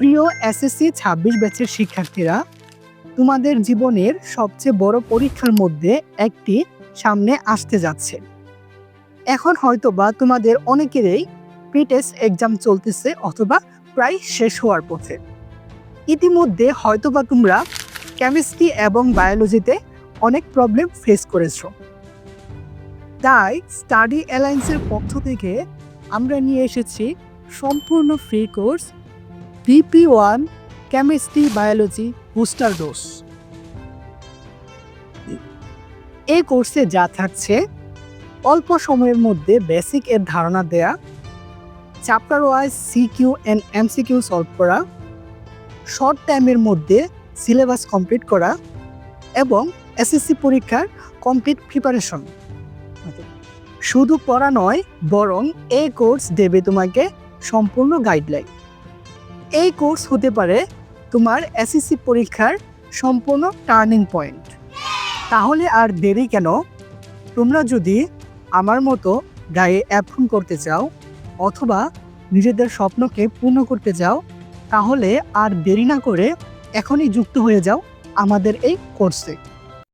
প্রিয় এসএসসি ২৬ ব্যাচের শিক্ষার্থীরা, তোমাদের জীবনের সবচেয়ে বড় পরীক্ষার মধ্যে একটি সামনে আসতে যাচ্ছে। এখন হয়তোবা তোমাদের অনেকেরই প্রি-টেস্ট এক্সাম চলতেছে অথবা প্রায় শেষ হওয়ার পথে। ইতিমধ্যে হয়তোবা তোমরা কেমিস্ট্রি এবং বায়োলজিতে অনেক প্রবলেম ফেস করেছো। তাই স্টাডি অ্যালায়েন্সের পক্ষ থেকে আমরা নিয়ে এসেছি সম্পূর্ণ free course BP1 chemistry biology booster dose. এই কোর্সে যা থাকছে, অল্প সময়ের মধ্যে বেসিক এর ধারণা দেয়া, chapter wise CQ and MCQ solve করা, শর্ট টাইমের মধ্যে সিলেবাস কমপ্লিট করা এবং এসএসসি পরীক্ষার কমপ্লিট প্রিপারেশন। শুধু পড়া নয়, বরং এই কোর্স দেবে তোমাকে সম্পূর্ণ গাইডলাইন। এই কোর্স হতে পারে তোমার এসএসসি পরীক্ষার সম্পূর্ণ টার্নিং পয়েন্ট। তাহলে আর দেরি কেন? তোমরা যদি আমার মতো গায়ে এখন করতে চাও অথবা নিজেদের স্বপ্নকে পূর্ণ করতে চাও, তাহলে আর দেরি না করে এখনই যুক্ত হয়ে যাও আমাদের এই কোর্সে।